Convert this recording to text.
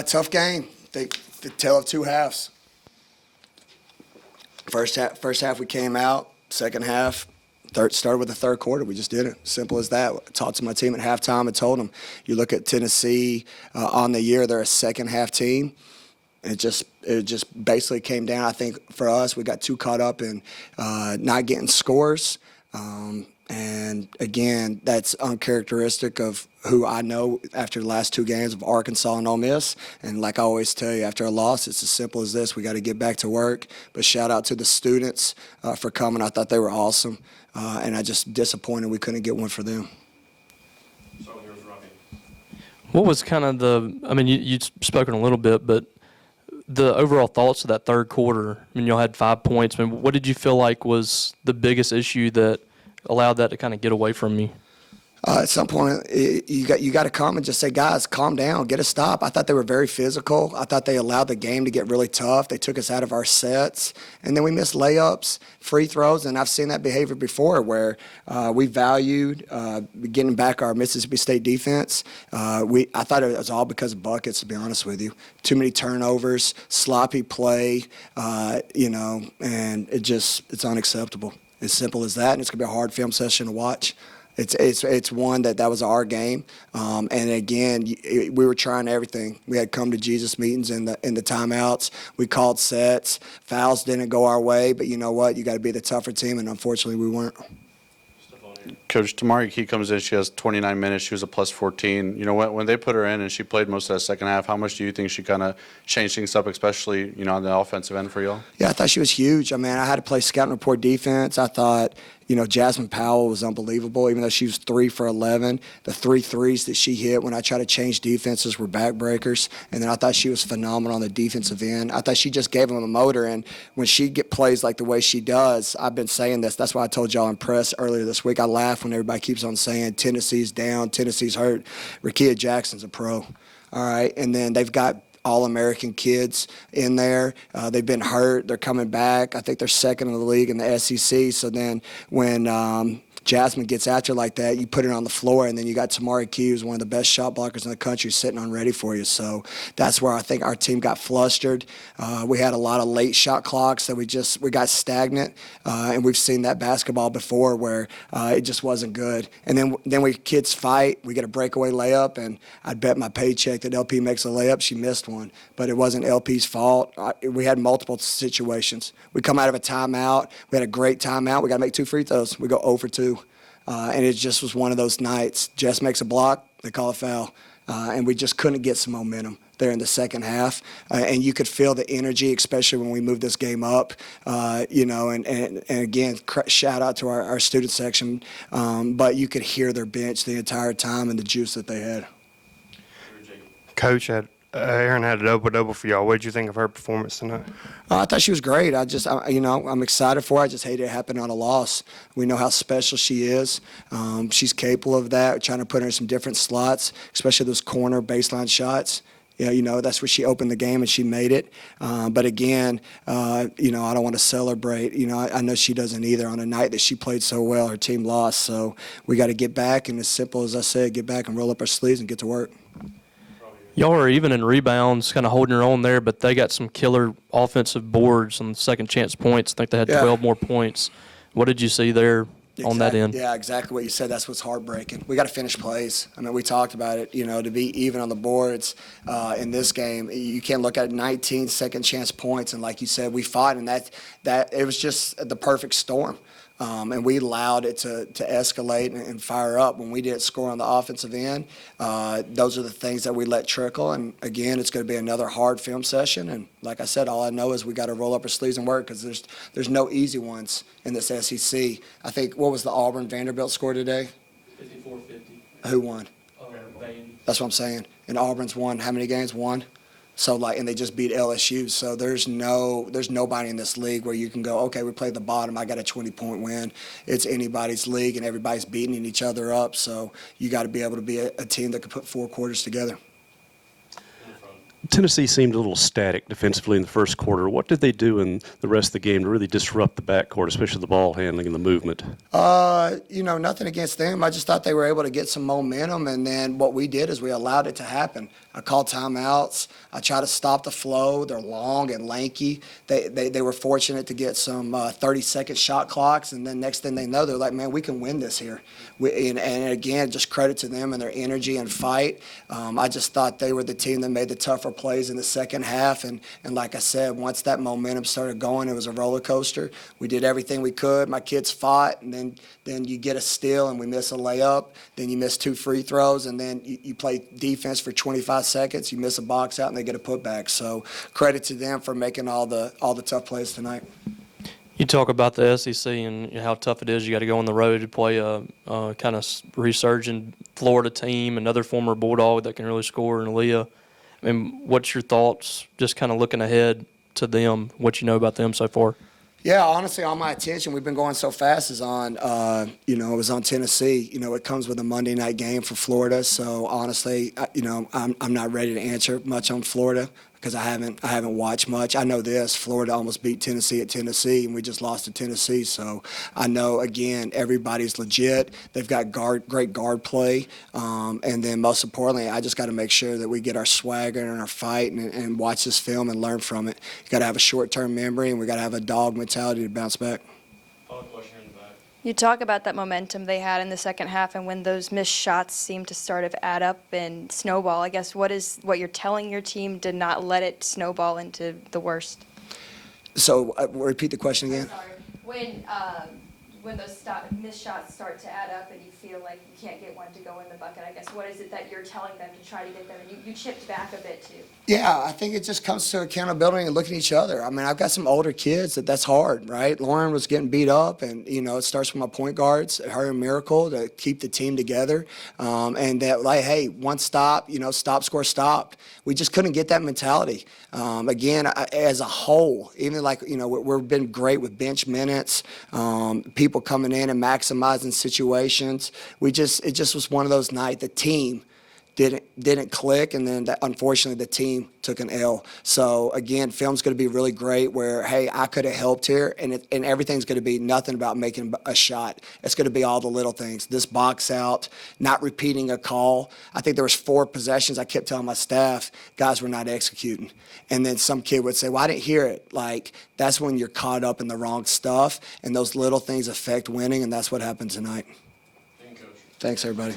Tough game. The tale of two halves. First half we came out. Second half, started with the third quarter. We just did it. Simple as that. I talked to my team at halftime and told them, you look at Tennessee on the year, they're a second half team. It just basically came down. I think for us, we got too caught up in not getting scores. And again, that's uncharacteristic of who I know after the last two games of Arkansas and Ole Miss. And like I always tell you, after a loss, it's as simple as this. We got to get back to work. But shout out to the students for coming. I thought they were awesome. And I just disappointed we couldn't get one for them. What was kind of you'd spoken a little bit, but the overall thoughts of that third quarter? I mean, y'all had 5 points. I mean, what did you feel like was the biggest issue that allowed that to kind of get away from you? At some point, you got to come and just say, guys, calm down, get a stop. I thought they were very physical. I thought they allowed the game to get really tough. They took us out of our sets, and then we missed layups, free throws, and I've seen that behavior before where we valued getting back our Mississippi State defense. I thought it was all because of buckets, to be honest with you. Too many turnovers, sloppy play, and it's unacceptable. As simple as that, and it's going to be a hard film session to watch. It's one that was our game, and again, we were trying everything. We had come to Jesus meetings in the timeouts. We called sets. Fouls didn't go our way, but you know what? You got to be the tougher team, and unfortunately, we weren't. Coach, Tamari Key comes in. She has 29 minutes. She was a plus 14. You know, when they put her in and she played most of that second half, how much do you think she kind of changed things up, especially, on the offensive end for y'all? Yeah, I thought she was huge. I mean, I had to play scout and report defense. I thought, Jasmine Powell was unbelievable, even though she was 3 for 11. The 3 threes that she hit when I tried to change defenses were backbreakers. And then I thought she was phenomenal on the defensive end. I thought she just gave them a motor. And when she plays like the way she does, I've been saying this. That's why I told y'all in press earlier this week. I laugh when everybody keeps on saying Tennessee's down, Tennessee's hurt. Rakia Jackson's a pro. All right. And then they've got All-American kids in there. They've been hurt. They're coming back. I think they're second in the league in the SEC. So then when Jasmine gets after like that, you put it on the floor, and then you got Tamari Key, who's one of the best shot blockers in the country, sitting on ready for you. So that's where I think our team got flustered. We had a lot of late shot clocks that we got stagnant, and we've seen that basketball before where it just wasn't good. And then we kids fight. We get a breakaway layup, and I'd bet my paycheck that LP makes a layup. She missed one, but it wasn't LP's fault. We had multiple situations. We come out of a timeout. We had a great timeout. We got to make 2 free throws. We go 0 for 2. And it just was one of those nights. Jess makes a block, they call a foul. And we just couldn't get some momentum there in the second half. And you could feel the energy, especially when we moved this game up. And again, shout out to our student section. But you could hear their bench the entire time and the juice that they had. Coach, Aaron had a double-double for y'all. What did you think of her performance tonight? I thought she was great. I'm excited for her. I just hate it happened on a loss. We know how special she is. She's capable of that. We're trying to put her in some different slots, especially those corner baseline shots. That's where she opened the game and she made it. But again, I don't want to celebrate. I know she doesn't either. On a night that she played so well, her team lost. So we got to get back, and as simple as I said, get back and roll up our sleeves and get to work. Y'all are even in rebounds, kind of holding your own there, but they got some killer offensive boards on second chance points. I think they had 12 more points. What did you see there on that end? Yeah, exactly what you said. That's what's heartbreaking. We got to finish plays. I mean, we talked about it, to be even on the boards in this game. You can't look at 19 second chance points, and like you said, we fought, and that it was just the perfect storm. And we allowed it to escalate and fire up. When we didn't score on the offensive end, those are the things that we let trickle. And, again, it's going to be another hard film session. And, like I said, all I know is we got to roll up our sleeves and work because there's no easy ones in this SEC. I think, what was the Auburn-Vanderbilt score today? 54-50. Who won? Vandy. That's what I'm saying. And Auburn's won how many games? 1? So and they just beat LSU. So there's nobody in this league where you can go, okay, we played the bottom. I got a 20-point win. It's anybody's league, and everybody's beating each other up. So you got to be able to be a team that can put 4 quarters together. Tennessee seemed a little static defensively in the first quarter. What did they do in the rest of the game to really disrupt the backcourt, especially the ball handling and the movement? Nothing against them. I just thought they were able to get some momentum, and then what we did is we allowed it to happen. I call timeouts. I try to stop the flow. They're long and lanky. They were fortunate to get some 30-second shot clocks, and then next thing they know, they're like, man, we can win this here. And again, just credit to them and their energy and fight. I just thought they were the team that made the tougher plays in the second half, and like I said, once that momentum started going, it was a roller coaster. We did everything we could. My kids fought, and then you get a steal and we miss a layup. Then you miss 2 free throws, and then you play defense for 25 seconds. You miss a box out, and they get a putback. So credit to them for making all the tough plays tonight. You talk about the SEC and how tough it is. You got to go on the road to play a kind of resurgent Florida team, another former Bulldog that can really score in Aaliyah. I mean, what's your thoughts just kind of looking ahead to them, what you know about them so far? Yeah, honestly, all my attention, we've been going so fast, is on, it was on Tennessee. It comes with a Monday night game for Florida. So honestly, I'm not ready to answer much on Florida because I haven't watched much. I know this: Florida almost beat Tennessee at Tennessee, and we just lost to Tennessee. So I know, again, everybody's legit. They've got great guard play, and then most importantly, I just got to make sure that we get our swagger and our fight and watch this film and learn from it. You got to have a short-term memory, and we got to have a dog mentality to bounce back. You talk about that momentum they had in the second half, and when those missed shots seemed to sort of add up and snowball. I guess what you're telling your team to not let it snowball into the worst? So repeat the question again. Sorry. When those missed shots start to add up and you feel like you can't get one to go in the bucket, I guess what is it that you're telling them to try to get them? And you chipped back a bit too. Yeah, I think it just comes to accountability and looking at each other. I mean, I've got some older kids that's hard, right? Lauren was getting beat up, and, it starts with my point guards, her and Miracle, to keep the team together. And that, like, hey, one stop, stop, score, stopped. We just couldn't get that mentality. Again, as a whole, even like, we've been great with bench minutes, people coming in and maximizing situations. It just was one of those nights. The team didn't click, and then unfortunately the team took an L. So again, film's going to be really great where, hey, I could have helped here, and everything's going to be nothing about making a shot. It's going to be all the little things. This box out, not repeating a call. I think there was 4 possessions. I kept telling my staff, guys, we're not executing. And then some kid would say, well, I didn't hear it. Like, that's when you're caught up in the wrong stuff, and those little things affect winning, and that's what happened tonight. Thanks, everybody.